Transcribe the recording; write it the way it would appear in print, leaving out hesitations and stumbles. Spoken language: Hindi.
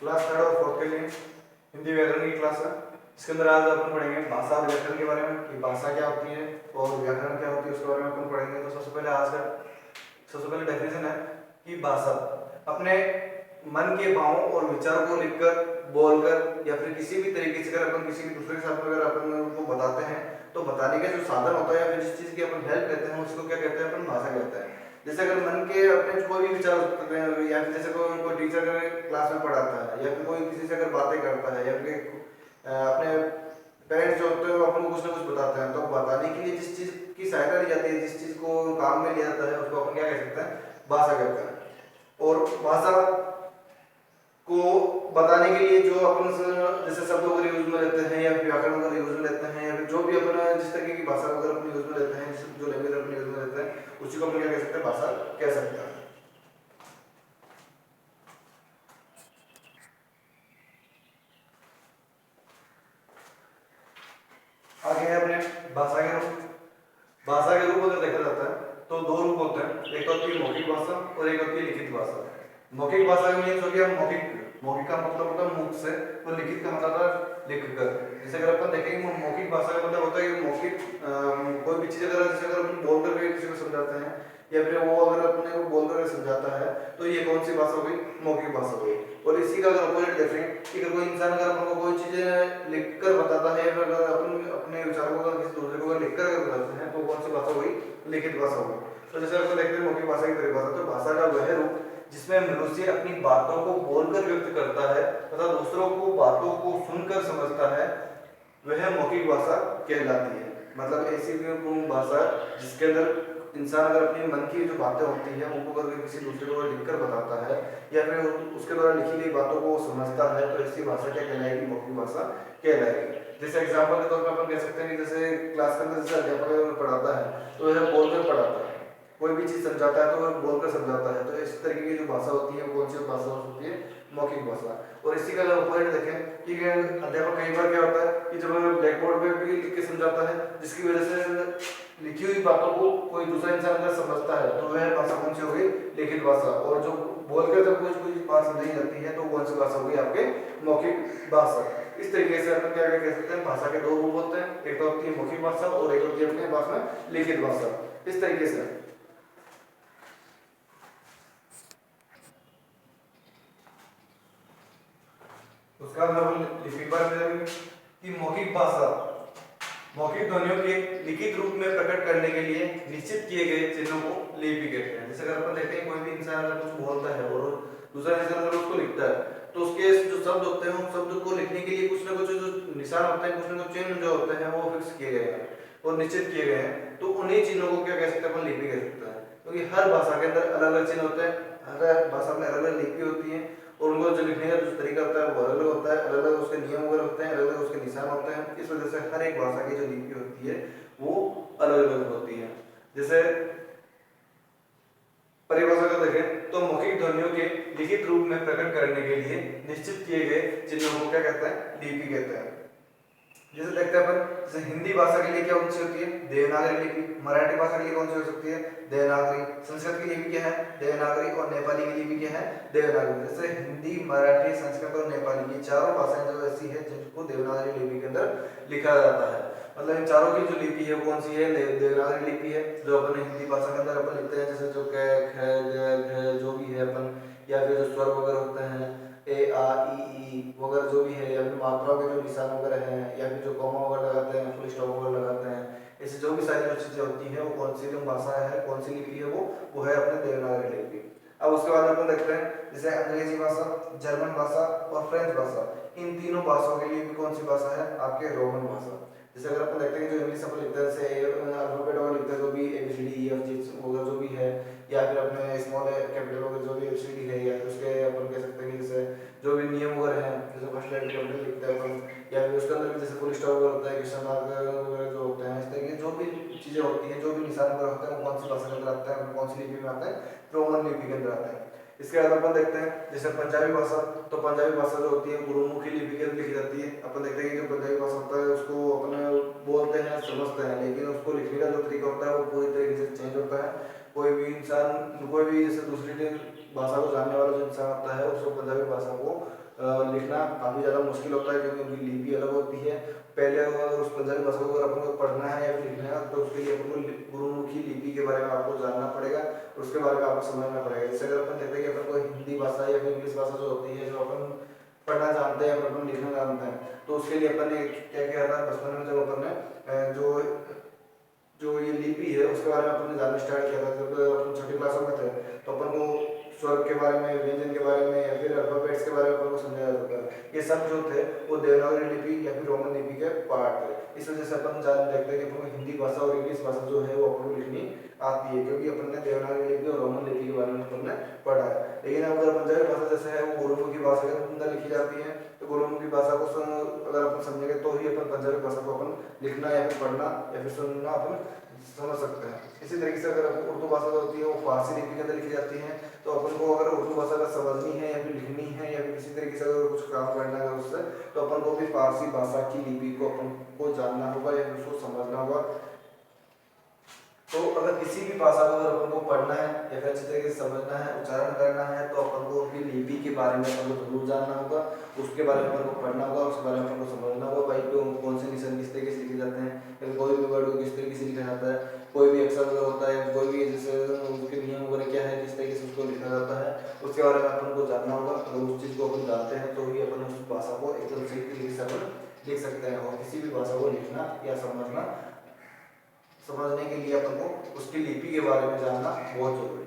क्लास थर्ड और फोर्थ के लिए हिंदी व्याकरण की क्लास है। इसके अंदर आज अपन पढ़ेंगे भाषा और व्याकरण के बारे में कि भाषा क्या होती है और व्याकरण क्या होती है, उसके बारे में अपन पढ़ेंगे। तो सबसे पहले डेफिनेशन है कि भाषा अपने मन के भावों और विचारों को लिखकर, बोलकर या फिर किसी भी तरीके से अगर अपन किसी भी दूसरे के साथ में अगर अपन उनको बताते हैं तो बताने का जो साधन होता है या फिर जिस चीज की अपन हेल्प लेते हैं उसको क्या कहते हैं, अपन भाषा कहते हैं। जैसे अगर मन के अपने कोई भी विचार होते हैं या फिर जैसे कोई टीचर क्लास में पढ़ाता है या फिर कोई किसी से अगर बातें करता है या फिर अपने पेरेंट्स जो होते हैं वो अपन को कुछ ना कुछ बताते हैं, तो बताने के लिए जिस चीज की सहायता ली जाती है, जिस चीज को काम में लिया जाता है उसको अपन क्या कह सकते हैं, भाषा कहते हैं। और भाषा को बताने के लिए जो अपन जैसे शब्दों को यूज में लेते हैं या व्याकरण को यूज में लेते हैं या फिर जो भी अपन जिस तरीके की भाषा वगैरह अपन यूज में लेते हैं, जो लैंग्वेज अपन यूज में लेते हैं उसी को अपन क्या कह सकते हैं, भाषा कह सकते हैं। आगे है अपने भाषा के रूप। भाषा के रूप अगर देखा जाता है तो दो रूप होते हैं, एक होती है मौखिक भाषा और एक होती है लिखित भाषा। मौखिक भाषा में ये जो कि हम मौखिक का मतलब होता है मुख से, तो लिखित का मतलब है लिख कर। जैसे अगर अपन देखेंगे मौखिक भाषा का मतलब होता है कि मौखिक कोई भी चीज अगर जैसे अगर अपन बोल कर किसी को समझाते हैं या फिर वो अगर अपने को बोल कर समझाता है तो ये कौन सी भाषा हुई, मौखिक भाषा हुई। और इसी का अगर अपोजिट देखें कि अगर कोई इंसान अगर अपन को कोई चीजें लिख कर बताता है या फिर अगर अपन अपने विचारों को अगर किसी दूसरे को लिख कर बताते हैं तो कौन सी भाषा हुई, लिखित भाषा हुई। तो जैसे अपन देखते हैं मौखिक भाषा की परिभाषा, तो भाषा का वह रूप जिसमें मनुष्य अपनी बातों को बोलकर व्यक्त करता है तथा दूसरों को बातों को सुनकर समझता है, वह मौखिक भाषा कहलाती है। मतलब ऐसी भाषा जिसके अंदर इंसान अगर अपने मन की जो बातें होती हैं उनको अगर किसी दूसरे को लिखकर बताता है या फिर उसके द्वारा लिखी गई बातों को समझता है तो ऐसी भाषा क्या कहलाएगी, मौखिक भाषा कहलाएगी। जैसे एग्जांपल के तौर पर अपन कह सकते हैं कि जैसे क्लास के अंदर जैसे अध्यापक पढ़ाता है तो वह बोलकर पढ़ाता है, कोई भी चीज समझाता है तो वह बोलकर समझाता है, तो इस तरीके की जो भाषा होती है वो कौन सी भाषा होती है, मौखिक भाषा। और इसी का अगर अपोजिट देखें कि अध्यापक कई बार क्या होता है कि जब ब्लैक बोर्ड पे भी लिख के समझाता है जिसकी वजह से लिखी हुई बातों को कोई दूसरा इंसान अगर समझता है तो वह भाषा कौन सी हो गई, लिखित भाषा। और जो बोलकर जब कोई बात समझी जाती है तो कौन सी भाषा हो गई, आपके मौखिक भाषा। इस तरीके से अपन क्या कह सकते हैं, भाषा के दो रूप होते हैं, एक तो होती है मौखिक भाषा और एक होती है अपने पास में लिखित भाषा। इस तरीके से उसका लिपि पर कि मौखिक ध्वनियों के लिखित रूप में प्रकट करने के लिए निश्चित किए गए चिन्हों को लिपि कहते हैं। जैसे अगर अपन देखते हैं कोई भी इंसान अगर कुछ बोलता है और दूसरा इंसान अगर उसको लिखता है तो उसके जो शब्द होते हैं उन शब्द को लिखने के लिए कुछ ना कुछ जो निशान होते हैं, कुछ ना कुछ चिन्ह जो होते हैं वो फिक्स किए गए हैं और निश्चित किए गए हैं, तो उन्हीं चिन्हों को क्या कह सकते हैं, अपन लिपि कह सकते हैं। क्योंकि हर भाषा के अंदर अलग अलग चिन्ह होते हैं, हर भाषा में अलग अलग लिपि होती है और उनको जो लिखने का जो तरीका होता है वो अलग अलग होता है, अलग अलग उसके नियम वगैरह होते हैं, अलग अलग उसके निशान होते हैं। इस वजह से हर एक भाषा की जो लिपि होती है वो अलग अलग होती है। जैसे परिभाषा को देखें तो मौखिक ध्वनियों के लिखित रूप में प्रकट करने के लिए निश्चित किए गए चिन्हों को क्या कहते हैं, लिपि कहते हैं। जैसे देखते हैं अपन, जैसे हिंदी भाषा के लिए क्या कौन सी होती है, देवनागरी लिपि। मराठी भाषा के लिए कौन सी हो सकती है, देवनागरी। संस्कृत की लिपि क्या है, देवनागरी। और नेपाली की लिपि क्या है, देवनागरी। जैसे हिंदी, मराठी, संस्कृत और नेपाली की चारों भाषाएं जो ऐसी है जिनको देवनागरी लिपि के अंदर लिखा जाता है। मतलब इन चारों की जो लिपि है कौन सी है, देवनागरी लिपि है, जो अपन हिंदी भाषा के अंदर अपन लिखते हैं। जैसे जो क ख ग घ जो भी है अपन, या फिर जो स्वर वगैरह होते हैं ए आ ई वगैरह जो भी है, या फिर मात्राओं के जो निशान वगैरह हैं, या फिर जो कॉमा वगैरह लगाते हैं, फुल स्टॉप वगैरह लगाते हैं, ऐसे जो भी सारी जो चीजें होती हैं वो कौन सी जो भाषा है, कौन सी लिपि है, वो है अपने देवनागरी लिपि। अब उसके बाद अपन देखते हैं जैसे अंग्रेजी भाषा, जर्मन भाषा और फ्रेंच भाषा। इन तीनों भाषाओं के लिए भी कौन सी भाषा है, आपके रोमन भाषा। जैसे अगर अपन देखते हैं जो इंग्लिश अपन लिखते हैं, जैसे अल्फाबेट वगैरह लिखते हैं, जो भी ABCD EF G वगैरह जो भी है, या फिर अपने स्मॉल कैपिटल वगैरह जो भी ABCD है, या फिर उसके अपन कह सकते हैं कि जैसे जो भी नियम वगैरह हैं, जैसे फर्स्ट लेटर कैपिटल लिखते हैं अपन, या फिर उसके अंदर भी जैसे फुल स्टॉप वगैरह होता है, क्वेश्चन मार्क वगैरह जो होते हैं, इस तरह की जो भी चीजें होती हैं, जो भी निशान वगैरह होते हैं, वो कौन सी भाषा के अंदर आते हैं, कौन सी लिपि में आते हैं, रोमन लिपि के अंदर आते हैं। इसके बाद अपन देखते हैं जैसे पंजाबी भाषा, तो पंजाबी भाषा जो होती है गुरुमुखी लिपि के अंदर लिखी जाती है। अपन देखते हैं कि जो पंजाबी भाषा होता है उसको अपन बोलते हैं, समझते हैं, लेकिन उसको लिखने का जो तरीका होता है वो पूरी तरीके से चेंज होता है। कोई भी इंसान, कोई भी जैसे दूसरी भाषा को जानने वाला जो इंसान होता है उसको पंजाबी भाषा को लिखना काफ़ी ज़्यादा मुश्किल होता है, क्योंकि उनकी लिपि अलग होती है। पहले अगर उस पंजाबी भाषा को अगर अपन को पढ़ना है या फिर लिखना है, तो उसके लिए अपन को गुरुमुखी लिपि के बारे में आपको जानना पड़ेगा, उसके बारे में आपको समझना पड़ेगा। जैसे अगर अपन देखते हैं कि अपन को हिंदी भाषा या फिर इंग्लिश भाषा जो होती है, जो अपन पढ़ना जानते हैं, अपन लिखना जानते हैं, तो उसके लिए अपन ने क्या किया था बचपन में, जब अपन ने जो जो ये लिपि है उसके बारे में अपन ने जानना स्टार्ट किया था। जब अपन छोटी क्लासों में थे, तो अपन को स्वर के बारे में, व्यंजन के बारे में या फिर अल्फाबेट्स के बारे में अपन को समझाया जाता था। ये सब जो थे वो देवनागरी लिपि या फिर रोमन लिपि के पार्ट थे। इस वजह से अपन जान देखते हैं कि अपन को हिंदी भाषा और इंग्लिश भाषा जो है वो अपन को लिखनी आती है, क्योंकि अपन ने देवनागरी लिपि और रोमन लिपि के बारे में अपन ने पढ़ा है। लेकिन अगर पंजाबी भाषा जैसे है वो गुरुमुखी भाषा के अंदर लिखी जाती है, तो गुरुमुखी भाषा को अगर अपन समझेंगे तो ही अपन पंजाबी भाषा को अपन लिखना या फिर पढ़ना या फिर सुनना अपन समझ सकते हैं। इसी तरीके से अगर उर्दू भाषा जो होती है वो फारसी लिपि के अंदर लिखी जाती है, तो अपन को अगर उर्दू भाषा का समझनी है या फिर लिखनी है या फिर किसी तरीके से अगर कुछ काम करना है उससे, तो अपन को भी फारसी भाषा की लिपि को अपन को जानना होगा या फिर उसको समझना होगा। तो अगर किसी भी भाषा को अगर अपन को पढ़ना है या फिर अच्छी तरीके से समझना है, उच्चारण करना है, तो अपन को उनकी लिपि के बारे में अपन को जरूर जानना होगा, उसके बारे में अपन को पढ़ना होगा, उसके बारे में अपन को समझना होगा भाई कि कौन से निशान किस तरीके से लिखे जाते हैं, या फिर कोई भी वर्ड को किस तरीके से लिखा जाता है, कोई भी अक्षर अगर होता है, कोई भी जैसे उसके नियम वगैरह क्या है, किस तरीके से उसको लिखा जाता है, उसके बारे में अपन को जानना होगा। अगर उस चीज़ को अपन जानते हैं तो ही अपन उस भाषा को एकदम सही तरीके से अपन लिख सकते हैं। और किसी भी भाषा को लिखना या समझने के लिए अपन को उसकी लिपि के बारे में जानना बहुत जरूरी है।